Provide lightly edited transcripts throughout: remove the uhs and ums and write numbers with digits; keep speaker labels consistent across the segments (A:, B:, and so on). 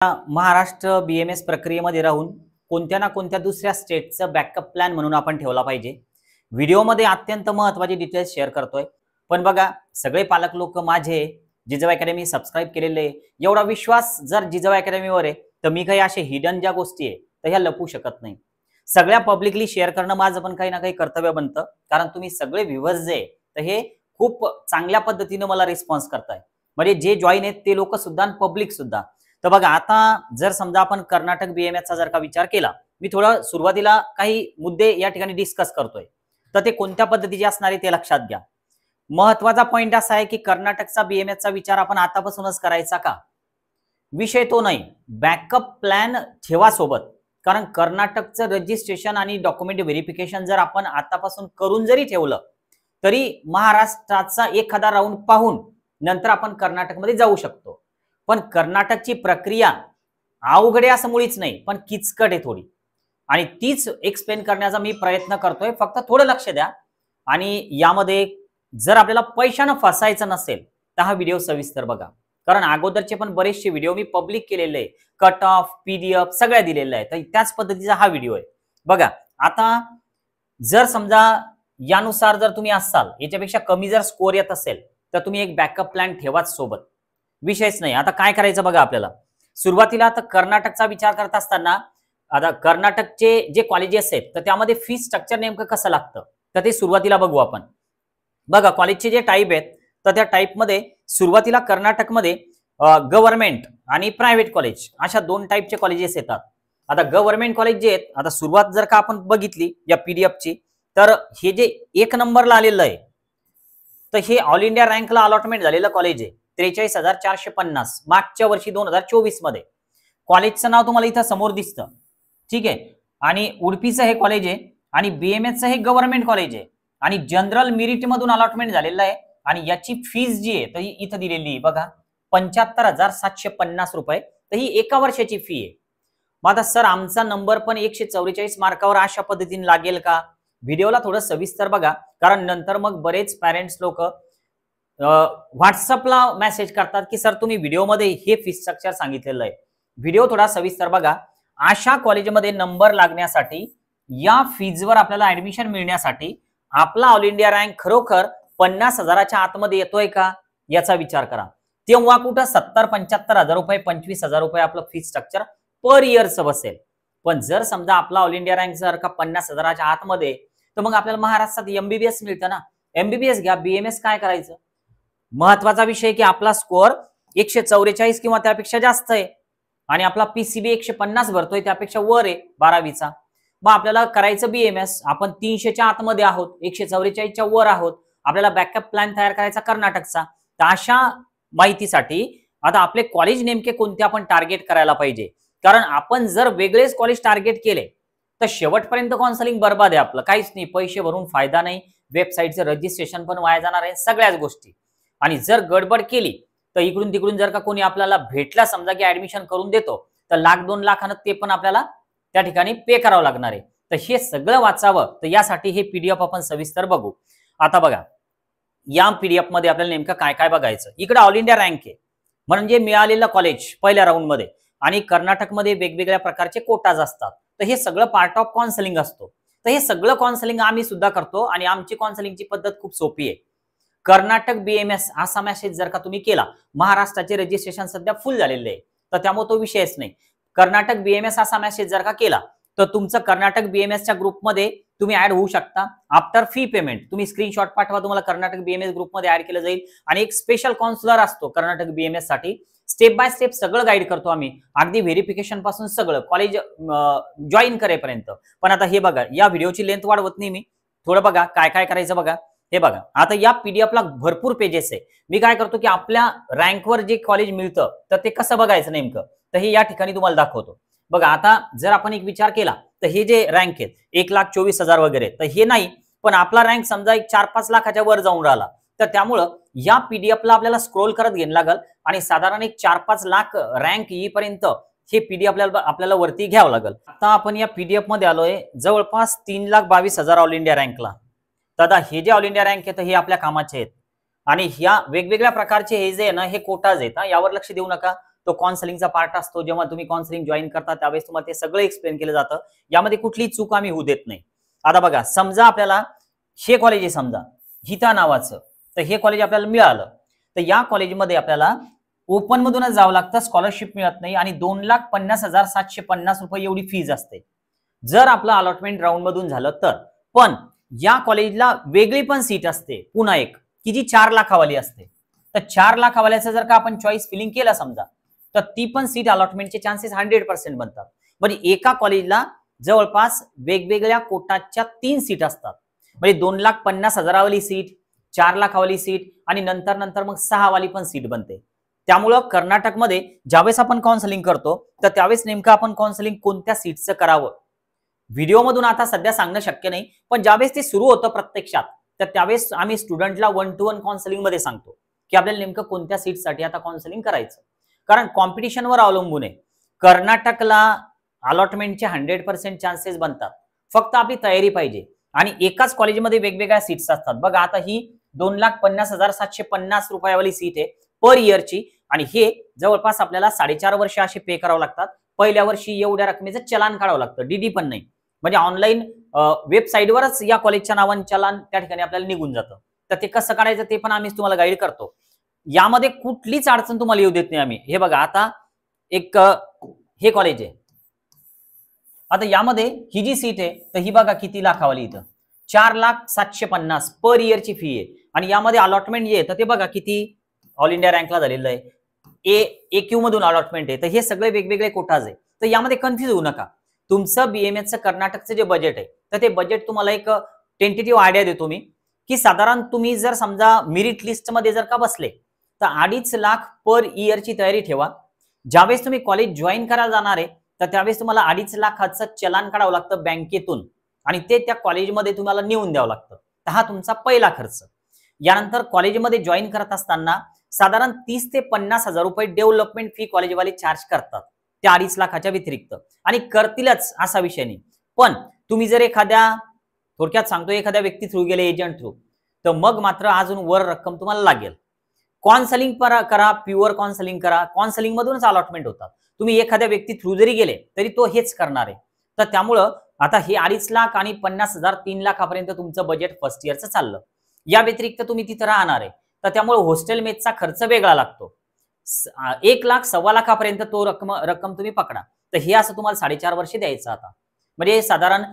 A: Maharashtra BMS प्रक्रियेमध्ये राहून कोणत्या ना कोणत्या दुसऱ्या स्टेटचं बॅकअप प्लॅन म्हणून आपण ठेवला पाहिजे। व्हिडिओमध्ये अत्यंत महत्त्वाचे डिटेल्स शेअर करतोय। पण बघा, सगळे पालक लोक माझे जिजाऊ अकॅडमी सबस्क्राइब केलेले, एवढा विश्वास जर जिजाऊ अकॅडमीवर आहे तर मी काही असे हिडन ज्या गोष्टी आहे तर ह्या लपवू शकत नाही। सगळ्या पब्लिकली शेअर करणं माझं पण काही ना काही कर्तव्य बनतं, कारण तुम्ही सगळे व्ह्यूअर्स जे तर हे खूप चांगल्या पद्धतीने मला रिस्पॉन्स करताय, म्हणजे जे जॉईन आहेत ते लोक सुद्धा आणि पब्लिक सुद्धा। तर बघा, आता जर समजा आपण कर्नाटक बीएमएसचा जर का विचार केला, मी थोडं सुरुवातीला काही मुद्दे या ठिकाणी डिस्कस करतोय, तर ते कोणत्या पद्धतीचे असणार आहे ते लक्षात घ्या। महत्वाचा पॉइंट असा आहे की कर्नाटकचा बीएमएसचा विचार आपण आतापासूनच करायचा का, विषय तो नाही। बॅकअप प्लॅन ठेवा सोबत, कारण कर्नाटकचं रजिस्ट्रेशन आणि डॉक्युमेंट व्हेरिफिकेशन जर आपण आतापासून करून जरी ठेवलं तरी महाराष्ट्राचा एखादा राऊंड पाहून नंतर आपण कर्नाटकमध्ये जाऊ शकतो। पण कर्नाटकची प्रक्रिया अवघड आहे असं मुळीच नाही, पण किचकट आहे थोडी, आणि तीच एक्सप्लेन करण्याचा मी प्रयत्न करतोय। फक्त थोडं लक्ष द्या, आणि यामध्ये जर आपल्याला पैशानं फसायचं नसेल तर हा व्हिडिओ सविस्तर बघा, कारण अगोदरचे पण बरेचसे व्हिडिओ मी पब्लिक केलेले आहे, कट ऑफ पीडीएफ सगळ्या दिलेल्या आहे, तर त्याच पद्धतीचा हा व्हिडिओ आहे। बघा, आता जर समजा यानुसार जर तुम्ही असाल, याच्यापेक्षा कमी जर स्कोर येत असेल तर तुम्ही एक बॅकअप प्लॅन ठेवाच सोबत, विषयच नाही। आता काय करायचं बघा, आपल्याला सुरुवातीला आता कर्नाटकचा विचार करत असताना आता कर्नाटकचे जे कॉलेजेस आहेत तर त्यामध्ये फी स्ट्रक्चर नेमकं कसं लागतं तर ते सुरुवातीला बघू आपण। बघा, कॉलेजचे जे टाईप आहेत तर त्या टाईपमध्ये सुरुवातीला कर्नाटकमध्ये गव्हर्नमेंट आणि प्रायव्हेट कॉलेज अशा दोन टाईपचे कॉलेजेस येतात। आता गव्हर्नमेंट कॉलेज जे आहेत, आता सुरुवात जर का आपण बघितली या पीडीएफची, तर हे जे 1 नंबरला आलेलं आहे तर हे ऑल इंडिया रँकला अलॉटमेंट झालेलं कॉलेज आहे, 43,450 मागच्या वर्षी 2024 मध्ये। कॉलेजचं नाव तुम्हाला इथं समोर दिसतं, ठीक आहे। आणि उडपीचं हे कॉलेज आहे, आणि बीएमएसचं हे गव्हर्नमेंट कॉलेज आहे, आणि जनरल मेरिट मधून अलॉटमेंट झालेलं आहे। आणि याची फीस जी आहे तर ही इथं दिलेली आहे बघा, 75,750 रुपये, तर ही एका वर्षाची फी आहे। मग आता सर, आमचा नंबर पण 144 मार्कावर अशा पद्धतीने लागेल का? व्हिडिओला थोडं सविस्तर बघा, कारण नंतर मग बरेच पॅरेंट्स लोक व्हॉट्सअपला मेसेज करतात की सर तुम्ही व्हिडिओमध्ये हे फी स्ट्रक्चर सांगितलेलं आहे। व्हिडिओ थोडा सविस्तर बघा। अशा कॉलेजमध्ये नंबर लागण्यासाठी, या फीजवर आपल्याला ऍडमिशन मिळण्यासाठी आपला ऑल इंडिया रँक खरोखर 50,000च्या आतमध्ये येतोय का याचा विचार करा। तेव्हा कुठं 70-75 हजार रुपये, 25,000 रुपये आपलं फी स्ट्रक्चर पर इयरचं बसेल। पण जर समजा आपला ऑल इंडिया रँक जर का 50,000च्या आतमध्ये, तर मग आपल्याला महाराष्ट्रात एमबीबीएस मिळतं ना, एमबीबीएस घ्या। बीएमएस काय करायचं? महत्वाचा विषय की आपला स्कोअर 144 किंवा त्यापेक्षा जास्त आहे, आणि आपला पीसीबी 150 भरतोय त्यापेक्षा वर आहे 12वीचा। मग आपल्याला करायचं बीएमएस, आपण 300च्या आतमध्ये आहोत, 144च्या वर आहोत, आपल्याला बॅकअप प्लॅन तयार करायचा कर्नाटकचा। तर अशा माहितीसाठी आता आपले कॉलेज नेमके कोणते आपण टार्गेट करायला पाहिजे, कारण आपण जर वेगळेच कॉलेज टार्गेट केले तर शेवटपर्यंत काउन्सिलिंग बर्बाद आहे आपलं, काहीच नाही, पैसे भरून फायदा नाही, वेबसाईटचं रजिस्ट्रेशन पण वाया जाणार आहे, सगळ्याच गोष्टी। आणि जर गडबड केली तर इकडून तिकडून जर का कोणी आपल्याला भेटला समजा की ऍडमिशन करून देतो, तर 1,00,000-2 लाखानं ते पण आपल्याला त्या ठिकाणी पे करावं लागणार आहे। तर हे सगळं वाचावं, तर यासाठी हे पीडीएफ आपण सविस्तर बघू। आता बघा, या पीडीएफ मध्ये आपल्याला नेमकं काय काय बघायचं। इकडे ऑल इंडिया रँक आहे, म्हणजे मिळालेलं कॉलेज पहिल्या राऊंड मध्ये, आणि कर्नाटकमध्ये वेगवेगळ्या प्रकारचे कोटाज असतात, तर हे सगळं पार्ट ऑफ काउन्सिलिंग असतो। तर हे सगळं काउन्सिलिंग आम्ही सुद्धा करतो, आणि आमची काउन्सिलिंगची पद्धत खूप सोपी आहे। कर्नाटक बीएमएस असा मेसेज जर का तुम्ही केला, महाराष्ट्राचे रजिस्ट्रेशन सध्या फुल झालेले आहे तर त्यामुळे तो विषयच नाही। कर्नाटक बीएमएस असा मेसेज जर का केला तर तुमचं कर्नाटक बीएमएसच्या ग्रुपमध्ये तुम्ही ऍड होऊ शकता। आफ्टर फी पेमेंट तुम्ही स्क्रीनशॉट पाठवा, तुम्हाला कर्नाटक बीएमएस ग्रुपमध्ये ऍड केलं जाईल, आणि एक स्पेशल काउन्सिलर असतो कर्नाटक बीएमएस साठी, स्टेप बाय स्टेप सगळं गाईड करतो आम्ही, अगदी व्हेरिफिकेशन पासून सगळं कॉलेज जॉईन करेपर्यंत। पण आता हे बघा, या व्हिडिओची लेंथ वाढवत नाही मी, थोडं बघा काय काय करायचं बघा। हे बघा, आता या पीडीएफला भरपूर पेजेस आहे। मी काय करतो की आपल्या रँकवर जे कॉलेज मिळतं तर ते कसं बघायचं नेमकं, तर हे या ठिकाणी तुम्हाला दाखवतो। बघा, आता जर आपण एक विचार केला तर हे जे रँक आहेत 1,24,000 वगैरे, तर हे नाही, पण आपला रँक समजा एक 4-5 लाखाच्या वर जाऊन राहिला, तर त्यामुळं या पीडीएफला आपल्याला स्क्रोल करत घ्यायला लागल, आणि साधारण एक 4-5 लाख रँक येईपर्यंत हे पीडीएफ आपल्याला वरती घ्यावं लागेल। आता आपण या पीडीएफ मध्ये आलोय जवळपास 3,22,000 ऑल इंडिया रँकला। दादा, हे जे ऑल इंडिया रँक आहेत हे आपल्या कामाचे आहेत, आणि ह्या वेगवेगळ्या प्रकारचे हे जे आहे ना, हे कोटाज आहेत, यावर लक्ष देऊ नका। तो काउन्सिलिंगचा पार्ट असतो. जेव्हा तुम्ही काउन्सिलिंग जॉईन करता त्यावेळेस तुम्हाला ते सगळं एक्सप्लेन केलं जातं. यामध्ये कुठली चूक आम्ही होऊ देत नाही. आता बघा, समजा आपल्याला हे कॉलेज आहे, समजा हिता नावाचं, तर हे कॉलेज आपल्याला मिळालं, तर या कॉलेजमध्ये आपल्याला ओपन मधूनच जावं लागतं, स्कॉलरशिप मिळत नाही आणि 2,50,750 रुपये एवढी फीज असते जर आपलं अलॉटमेंट राऊंड मधून झालं तर. पण या कॉलेजला वेगळी पण सीट असते पुन्हा एक, की जी 4 लाखावाली असते. तर 4 लाखावाल्याचं जर का आपण चॉईस फिलिंग केलं समजा, तर ती पण सीट अलॉटमेंटचे चान्सेस 100% बनतात. म्हणजे एका कॉलेजला जवळपास वेगवेगळ्या कोटाच्या 3 सीट असतात. म्हणजे 2,50,000 वाली सीट, 4 लाखावाली सीट आणि नंतर नंतर मग 6 वाली पण सीट बनते. त्यामुळं कर्नाटकमध्ये ज्यावेळेस आपण काउन्सिलिंग करतो तर त्यावेळेस नेमकं आपण काउन्सिलिंग कोणत्या सीटचं करावं व्हिडिओमधून आता सध्या सांगणं शक्य नाही, पण ज्यावेळेस ते सुरू होतं प्रत्यक्षात तर त्यावेळेस आम्ही स्टुडंटला 1-to-1 काउन्सिलिंग मध्ये सांगतो की आपल्याला नेमकं कोणत्या सीटसाठी आता काउन्सिलिंग करायचं. कारण कॉम्पिटिशनवर अवलंबून आहे. कर्नाटकला अलॉटमेंटचे 100% चान्सेस बनतात, फक्त आपली तयारी पाहिजे. आणि एकाच कॉलेजमध्ये वेगवेगळ्या सीट्स असतात. बघा, आता ही 2,50,750 रुपयावाली सीट आहे पर इयरची आणि हे जवळपास आपल्याला 4.5 वर्ष असे पे करावं लागतात. पहिल्या वर्षी एवढ्या रकमेचं चलान काढावं लागतं, डीडी पण नाही. म्हणजे ऑनलाईन वेबसाईटवरच या कॉलेजच्या नावाने चलान त्या ठिकाणी आपल्याला निघून जातं. तर ते कसं काढायचं ते पण आम्ही तुम्हाला गाईड करतो. यामध्ये कुठलीच अडचण तुम्हाला येऊ देत नाही आम्ही. हे बघा, आता एक हे कॉलेज आहे, आता यामध्ये ही जी सीट आहे तर ही बघा किती लाखावाली, इथं 4,750,000 पर इयरची फी आहे. आणि यामध्ये अलॉटमेंट जे आहे तर ते बघा किती ऑल इंडिया रँकला झालेलं आहे. AQ मधून अलॉटमेंट आहे. तर हे सगळे वेगवेगळे कोटाज आहे. तर यामध्ये कन्फ्युज होऊ नका. तुमचं BMSचं कर्नाटकचं जे बजेट आहे तर ते बजेट तुम्हाला एक टेंटेटिव्ह आयडिया देतो मी, की साधारण तुम्ही जर समजा मेरिट लिस्ट मध्ये जर का बसले तर 2.5 लाख पर इयरची तयारी ठेवा. ज्यावेळेस तुम्ही कॉलेज जॉईन करायला जाणार आहे तर त्यावेळेस तुम्हाला 2.5 लाखाचं चलान काढावं लागतं बँकेतून आणि ते त्या कॉलेजमध्ये तुम्हाला नेऊन द्यावं लागतं. तर हा तुमचा पहिला खर्च. यानंतर कॉलेजमध्ये जॉईन करत असताना साधारण 30 ते 50,000 रुपये डेव्हलपमेंट फी कॉलेजवाले चार्ज करतात त्या 2.5 लाखाच्या व्यतिरिक्त, आणि करतीलच असा विषय नाही. पण तुम्ही जर थोडक्यात सांगतो, एखाद्या व्यक्ती थ्रू गेले, एजंट थ्रू, तर मग मात्र अजून वर रक्कम तुम्हाला लागेल. काउन्सिलिंग करा, प्युअर काउन्सिलिंग करा, काउन्सिलिंग मधूनच अलॉटमेंट होतात. तुम्ही एखाद्या व्यक्ती थ्रू जरी गेले तरी तो हेच करणार आहे. तर त्यामुळं आता हे 2.5 लाख आणि 50,000 3 लाखापर्यंत तुमचं बजेट फर्स्ट इयरचं चाललं. या व्यतिरिक्त तुम्ही तिथं राहणार आहे तर त्यामुळे हॉस्टेल मेसचा खर्च वेगळा लागतो. 1 लाख 1.25 लाखापर्यंत तो रक्कम तुम्ही पकडा. तर हे असं तुम्हाला 4.5 वर्ष द्यायचं. आता म्हणजे साधारण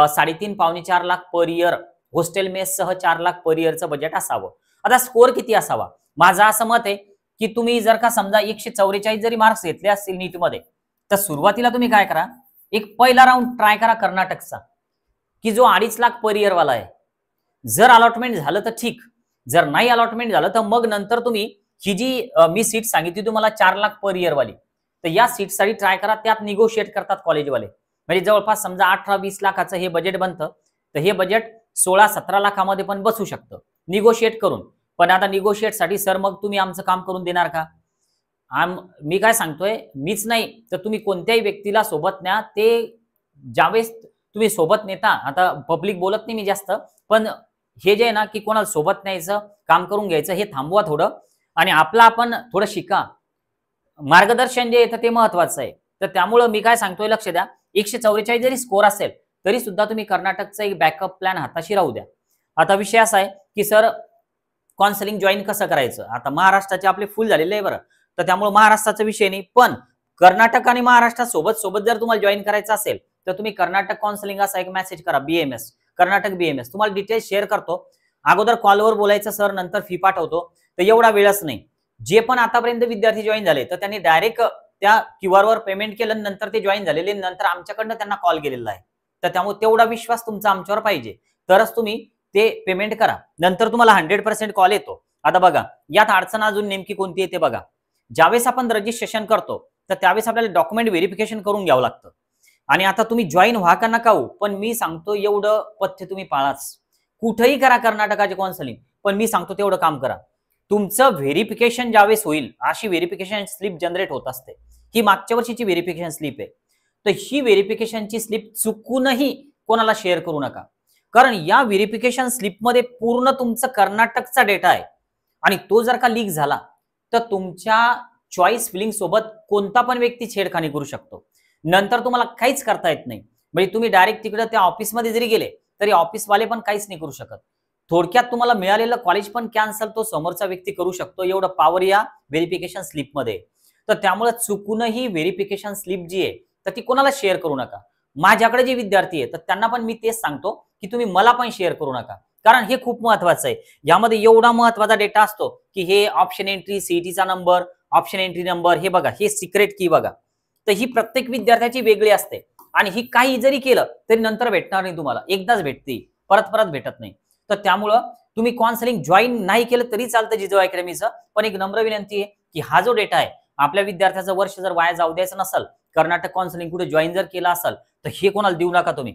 A: 3.5-4 lakh per year hostel mess सह 4 लाख पर इयरचं बजेट असावं. आता स्कोर किती असावा? माझं असं मत आहे की तुम्ही जर का समजा 144 जरी मार्क्स घेतले असतील नीटमध्ये तर सुरुवातीला तुम्ही काय करा, एक पहिला राऊंड ट्राय करा कर्नाटकचा, की जो 2.5 लाख पर इयर वाला आहे. जर अलॉटमेंट झालं तर ठीक, जर नाही अलॉटमेंट झालं तर मग नंतर तुम्ही ही जी मी सीट सांगितली तुम्हाला 4 लाख पर इयर वाली, तर या सीटसाठी ट्राय करा. त्यात निगोशिएट करतात कॉलेजवाले. म्हणजे जवळपास समजा 18-20 लाखाचं हे बजेट बनतं, तर हे बजेट 16-17 लाखामध्ये पण बसू शकतं निगोशिएट करून. पण आता निगोशिएटसाठी सर मग तुम्ही आमचं काम करून देणार का? मी काय सांगतोय, मीच नाही तर तुम्ही कोणत्याही व्यक्तीला सोबत न्या. ते ज्यावेळेस तुम्ही सोबत नेता, आता पब्लिक बोलत नाही मी जास्त, पण हे जे आहे ना की कोणाला सोबत न्यायचं, काम करून घ्यायचं, हे थांबवा थोडं आणि आपलं आपण थोडं शिका. मार्गदर्शन जे येतं ते महत्वाचं आहे. तर त्यामुळं मी काय सांगतोय, लक्ष द्या. 144 जरी स्कोर असेल तरी सुद्धा तुम्ही कर्नाटकचा एक बॅकअप प्लॅन हाताशी राहू द्या. आता विषय असा आहे की सर काउन्सिलिंग जॉईन कसं करायचं? आता महाराष्ट्राचे आपले फुल झालेले आहे बरं, तर त्यामुळे महाराष्ट्राचा विषय नाही. पण कर्नाटक आणि महाराष्ट्र सोबत जर तुम्हाला जॉईन करायचं असेल तर तुम्ही कर्नाटक काउन्सिलिंग असा एक मेसेज करा, BMS कर्नाटक BMS. तुम्हाला डिटेल्स शेअर करतो. अगोदर कॉलवर बोलायचं सर, नंतर फी पाठवतो, तर एवढा वेळच नाही. जे पण आतापर्यंत विद्यार्थी जॉईन झाले तर त्यांनी डायरेक्ट त्या QR वर पेमेंट केलं, नंतर ते जॉईन झालेले, नंतर आमच्याकडनं त्यांना कॉल गेलेला आहे. तर त्यामुळे तेवढा विश्वास तुमचा आमच्यावर पाहिजे, तरच तुम्ही ते पेमेंट करा. नंतर तुम्हाला 100% कॉल येतो. आता बघा, यात अडचण अजून नेमकी कोणती येते बघा. ज्यावेळेस आपण रजिस्ट्रेशन करतो तर त्यावेळेस आपल्याला डॉक्युमेंट व्हेरिफिकेशन करून घ्यावं लागतं. आणि आता तुम्ही जॉईन व्हा का नका हो, पण मी सांगतो एवढं पथ्य तुम्ही पाळाच. कुठेही करा कर्नाटकाचे काउन्सिलिंग, पण मी सांगतो तेवढं काम करा. तुमचं व्हेरिफिकेशन ज्यावेळेस होईल, अशी व्हेरिफिकेशन स्लिप जनरेट होत असते. ही मागच्या वर्षीची व्हेरिफिकेशन स्लिप आहे. तर ही व्हेरिफिकेशनची स्लिप चुकूनही कोणाला शेअर करू नका, कारण या व्हेरिफिकेशन स्लिपमध्ये पूर्ण तुमचं कर्नाटकचा डेटा आहे आणि तो जर का लीक झाला तर तुमच्या चॉईस फिलिंग सोबत कोणता पण व्यक्ती छेडखानी करू शकतो. नंतर तुम्हाला काहीच करता येत नाही. म्हणजे तुम्ही डायरेक्ट तिकडे त्या ऑफिसमध्ये जरी गेले तरी ऑफिसवाले पण काहीच नाही करू शकत. थोडक्यात तुम्हाला मिळालेलं कॉलेज पण कॅन्सल तो समोरचा व्यक्ती करू शकतो, एवढं पॉवर या व्हेरिफिकेशन स्लिपमध्ये. तर त्यामुळे चुकूनही व्हेरिफिकेशन स्लिप जी आहे तर ती कोणाला शेअर करू नका. माझ्याकडे जे विद्यार्थी आहे तर त्यांना पण मी तेच सांगतो की तुम्ही मला पण शेअर करू नका, कारण हे खूप महत्वाचं आहे. यामध्ये एवढा महत्वाचा डेटा असतो की हे ऑप्शन एंट्री, सीईटीचा नंबर, ऑप्शन एंट्री नंबर, हे बघा, हे सिक्रेट की बघा. तर ही प्रत्येक विद्यार्थ्याची वेगळी असते आणि ही काही जरी केलं तरी नंतर भेटणार नाही तुम्हाला, एकदाच भेटते, परत परत भेटत नाही. तर त्यामुळं तुम्ही काउन्सिलिंग जॉईन नाही केलं तरी चालतं जिजाऊ अकॅडमीचं, पण एक नम्र विनंती आहे की हा जो डेटा आहे आपल्या विद्यार्थ्याचं वर्ष जर वाया जाऊ द्यायचं नसेल, कर्नाटक काउन्सिलिंग कुठे जॉईन जर केला असेल तर हे कोणाला देऊ नका तुम्ही.